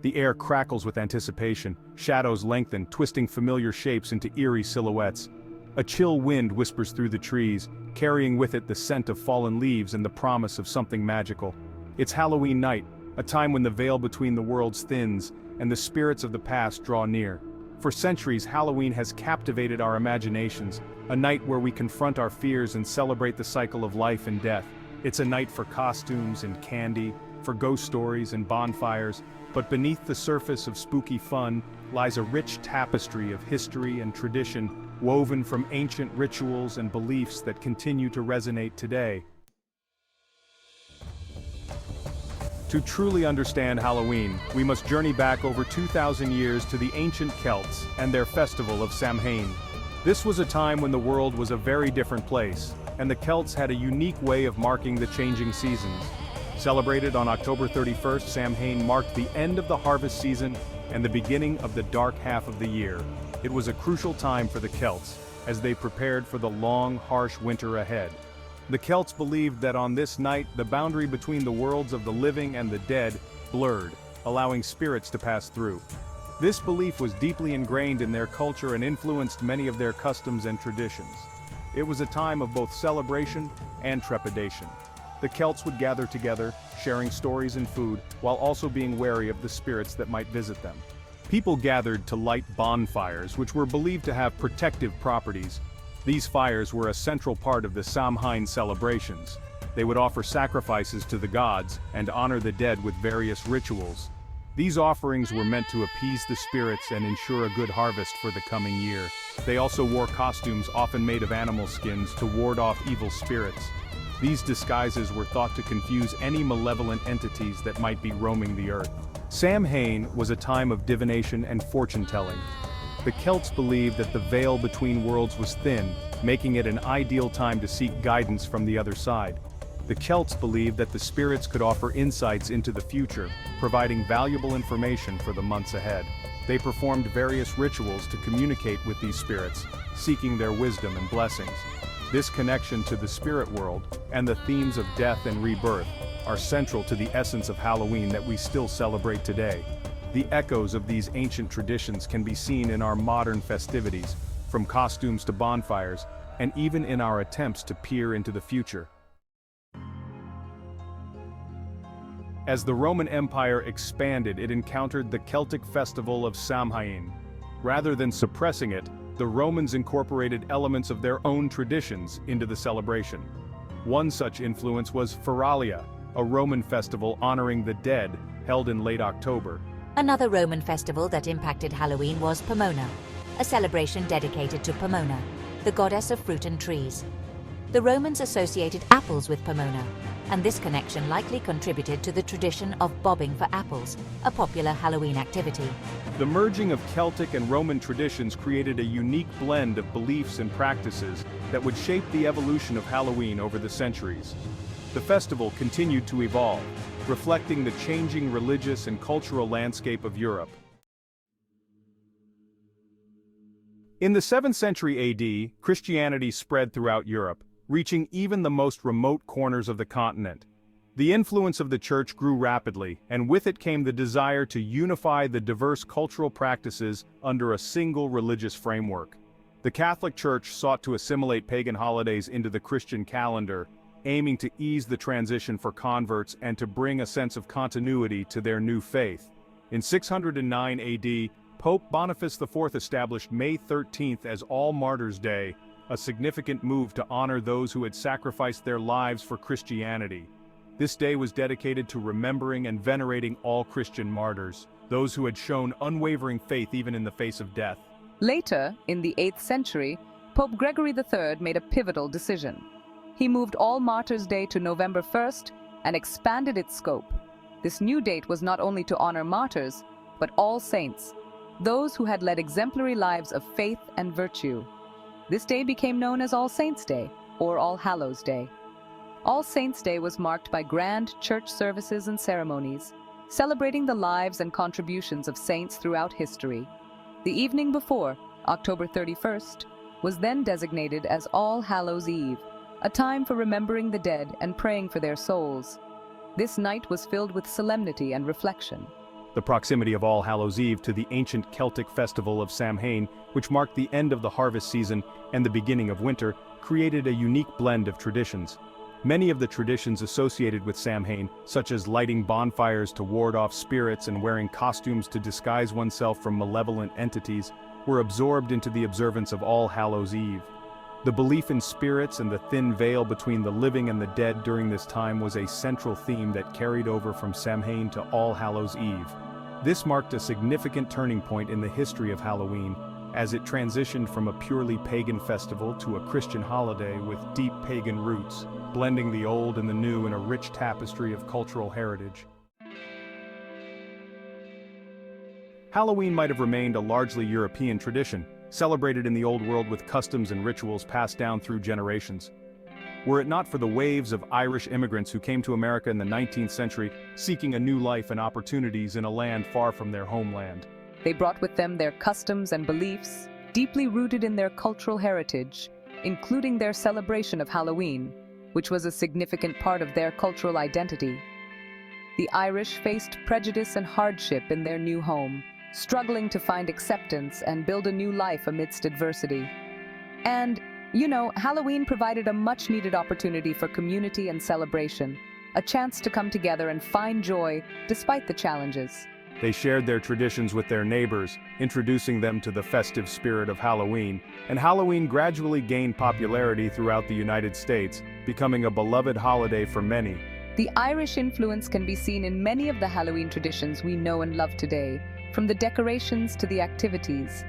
The air crackles with anticipation, shadows lengthen, twisting familiar shapes into eerie silhouettes. A chill wind whispers through the trees, carrying with it the scent of fallen leaves and the promise of something magical. It's Halloween night, a time when the veil between the worlds thins, and the spirits of the past draw near. For centuries, Halloween has captivated our imaginations, a night where we confront our fears and celebrate the cycle of life and death. It's a night for costumes and candy, for ghost stories and bonfires, but beneath the surface of spooky fun lies a rich tapestry of history and tradition, woven from ancient rituals and beliefs that continue to resonate today. To truly understand Halloween, we must journey back over 2,000 years to the ancient Celts and their festival of Samhain. This was a time when the world was a very different place, and the Celts had a unique way of marking the changing seasons. Celebrated on October 31st, Samhain marked the end of the harvest season and the beginning of the dark half of the year. It was a crucial time for the Celts, as they prepared for the long, harsh winter ahead. The Celts believed that on this night the boundary between the worlds of the living and the dead blurred, allowing spirits to pass through. This belief was deeply ingrained in their culture and influenced many of their customs and traditions. It was a time of both celebration and trepidation. The Celts would gather together, sharing stories and food, while also being wary of the spirits that might visit them. People gathered to light bonfires, which were believed to have protective properties. These fires were a central part of the Samhain celebrations. They would offer sacrifices to the gods and honor the dead with various rituals. These offerings were meant to appease the spirits and ensure a good harvest for the coming year. They also wore costumes often made of animal skins to ward off evil spirits. These disguises were thought to confuse any malevolent entities that might be roaming the earth. Samhain was a time of divination and fortune-telling. The Celts believed that the veil between worlds was thin, making it an ideal time to seek guidance from the other side. The Celts believed that the spirits could offer insights into the future, providing valuable information for the months ahead. They performed various rituals to communicate with these spirits, seeking their wisdom and blessings. This connection to the spirit world, and the themes of death and rebirth, are central to the essence of Halloween that we still celebrate today. The echoes of these ancient traditions can be seen in our modern festivities, from costumes to bonfires, and even in our attempts to peer into the future. As the Roman Empire expanded, it encountered the Celtic festival of Samhain. Rather than suppressing it, the Romans incorporated elements of their own traditions into the celebration. One such influence was Feralia, a Roman festival honoring the dead, held in late October. Another Roman festival that impacted Halloween was Pomona, a celebration dedicated to Pomona, the goddess of fruit and trees. The Romans associated apples with Pomona, and this connection likely contributed to the tradition of bobbing for apples, a popular Halloween activity. The merging of Celtic and Roman traditions created a unique blend of beliefs and practices that would shape the evolution of Halloween over the centuries. The festival continued to evolve, reflecting the changing religious and cultural landscape of Europe. In the 7th century AD, Christianity spread throughout Europe, reaching even the most remote corners of the continent. The influence of the Church grew rapidly, and with it came the desire to unify the diverse cultural practices under a single religious framework. The Catholic Church sought to assimilate pagan holidays into the Christian calendar, aiming to ease the transition for converts and to bring a sense of continuity to their new faith. In 609 AD, Pope Boniface IV established May 13th as All Martyrs' Day, a significant move to honor those who had sacrificed their lives for Christianity. This day was dedicated to remembering and venerating all Christian martyrs, those who had shown unwavering faith even in the face of death. Later, in the 8th century, Pope Gregory III made a pivotal decision. He moved All Martyrs' Day to November 1st and expanded its scope. This new date was not only to honor martyrs, but all saints, those who had led exemplary lives of faith and virtue. This day became known as All Saints' Day, or All Hallows' Day. All Saints' Day was marked by grand church services and ceremonies, celebrating the lives and contributions of saints throughout history. The evening before, October 31st, was then designated as All Hallows' Eve, a time for remembering the dead and praying for their souls. This night was filled with solemnity and reflection. The proximity of All Hallows Eve to the ancient Celtic festival of Samhain, which marked the end of the harvest season and the beginning of winter, created a unique blend of traditions. Many of the traditions associated with Samhain, such as lighting bonfires to ward off spirits and wearing costumes to disguise oneself from malevolent entities, were absorbed into the observance of All Hallows Eve. The belief in spirits and the thin veil between the living and the dead during this time was a central theme that carried over from Samhain to All Hallows Eve. This marked a significant turning point in the history of Halloween, as it transitioned from a purely pagan festival to a Christian holiday with deep pagan roots, blending the old and the new in a rich tapestry of cultural heritage. Halloween might have remained a largely European tradition, celebrated in the Old World with customs and rituals passed down through generations. Were it not for the waves of Irish immigrants who came to America in the 19th century, seeking a new life and opportunities in a land far from their homeland. They brought with them their customs and beliefs, deeply rooted in their cultural heritage, including their celebration of Halloween, which was a significant part of their cultural identity. The Irish faced prejudice and hardship in their new home, struggling to find acceptance and build a new life amidst adversity. And, Halloween provided a much-needed opportunity for community and celebration, a chance to come together and find joy despite the challenges. They shared their traditions with their neighbors, introducing them to the festive spirit of Halloween, and Halloween gradually gained popularity throughout the United States, becoming a beloved holiday for many. The Irish influence can be seen in many of the Halloween traditions we know and love today, from the decorations to the activities.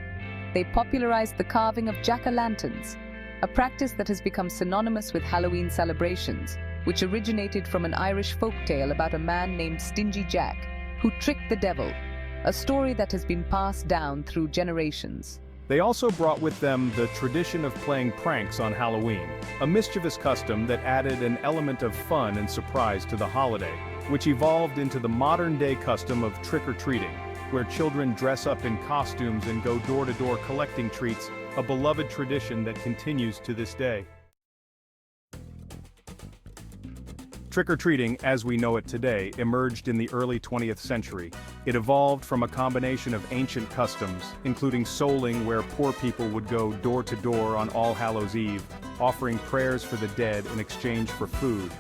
They popularized the carving of jack-o'-lanterns, a practice that has become synonymous with Halloween celebrations, which originated from an Irish folktale about a man named Stingy Jack, who tricked the devil, a story that has been passed down through generations. They also brought with them the tradition of playing pranks on Halloween, a mischievous custom that added an element of fun and surprise to the holiday, which evolved into the modern-day custom of trick-or-treating, where children dress up in costumes and go door-to-door collecting treats, a beloved tradition that continues to this day. Trick-or-treating, as we know it today, emerged in the early 20th century. It evolved from a combination of ancient customs, including souling, where poor people would go door-to-door on All Hallows Eve, offering prayers for the dead in exchange for food.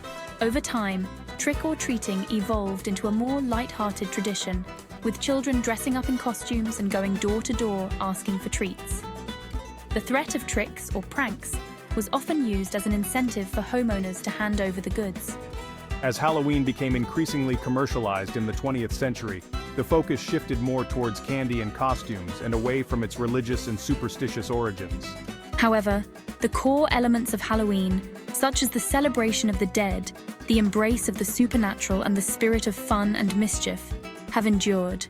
Over time, trick-or-treating evolved into a more light-hearted tradition, with children dressing up in costumes and going door-to-door asking for treats. The threat of tricks or pranks was often used as an incentive for homeowners to hand over the goods. As Halloween became increasingly commercialized in the 20th century, the focus shifted more towards candy and costumes and away from its religious and superstitious origins. However, the core elements of Halloween, such as the celebration of the dead, the embrace of the supernatural and the spirit of fun and mischief, have endured.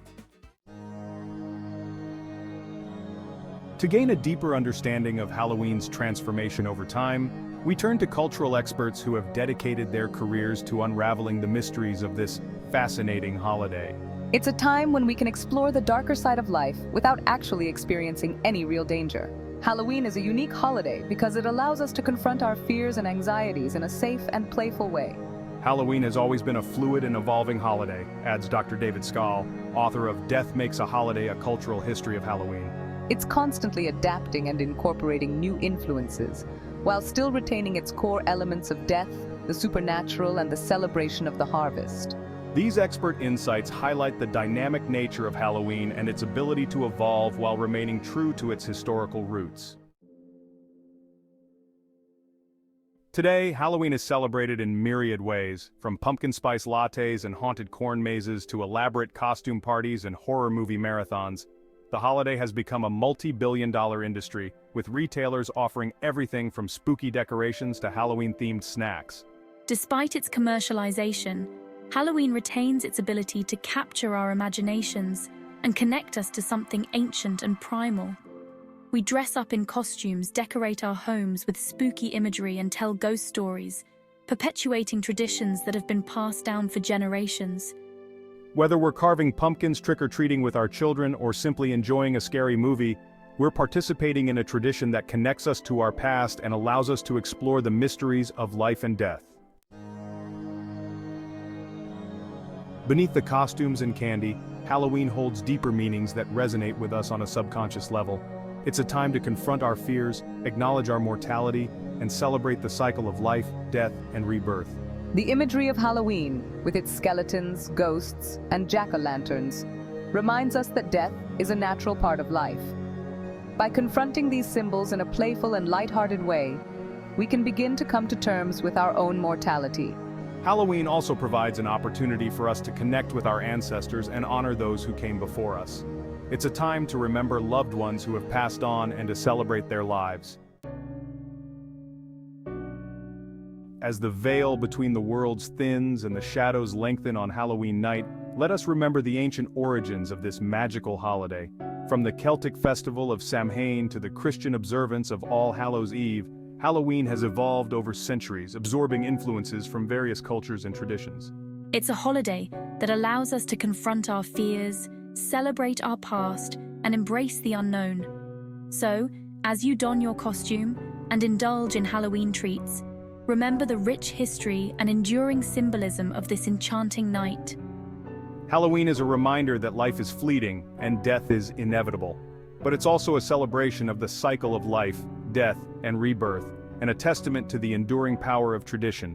To gain a deeper understanding of Halloween's transformation over time, we turn to cultural experts who have dedicated their careers to unraveling the mysteries of this fascinating holiday. It's a time when we can explore the darker side of life without actually experiencing any real danger. Halloween is a unique holiday because it allows us to confront our fears and anxieties in a safe and playful way. Halloween has always been a fluid and evolving holiday, adds Dr. David Schall, author of Death Makes a Holiday: A Cultural History of Halloween. It's constantly adapting and incorporating new influences, while still retaining its core elements of death, the supernatural, and the celebration of the harvest. These expert insights highlight the dynamic nature of Halloween and its ability to evolve while remaining true to its historical roots. Today, Halloween is celebrated in myriad ways, from pumpkin spice lattes and haunted corn mazes to elaborate costume parties and horror movie marathons. The holiday has become a multi-billion-dollar industry, with retailers offering everything from spooky decorations to Halloween-themed snacks. Despite its commercialization, Halloween retains its ability to capture our imaginations and connect us to something ancient and primal. We dress up in costumes, decorate our homes with spooky imagery, and tell ghost stories, perpetuating traditions that have been passed down for generations. Whether we're carving pumpkins, trick-or-treating with our children, or simply enjoying a scary movie, we're participating in a tradition that connects us to our past and allows us to explore the mysteries of life and death. Beneath the costumes and candy, Halloween holds deeper meanings that resonate with us on a subconscious level. It's a time to confront our fears, acknowledge our mortality, and celebrate the cycle of life, death, and rebirth. The imagery of Halloween, with its skeletons, ghosts, and jack-o'-lanterns, reminds us that death is a natural part of life. By confronting these symbols in a playful and lighthearted way, we can begin to come to terms with our own mortality. Halloween also provides an opportunity for us to connect with our ancestors and honor those who came before us. It's a time to remember loved ones who have passed on and to celebrate their lives. As the veil between the worlds thins and the shadows lengthen on Halloween night, let us remember the ancient origins of this magical holiday. From the Celtic festival of Samhain to the Christian observance of All Hallows' Eve, Halloween has evolved over centuries, absorbing influences from various cultures and traditions. It's a holiday that allows us to confront our fears, celebrate our past, and embrace the unknown. So, as you don your costume and indulge in Halloween treats, remember the rich history and enduring symbolism of this enchanting night. Halloween is a reminder that life is fleeting and death is inevitable. But it's also a celebration of the cycle of life, death, and rebirth, and a testament to the enduring power of tradition.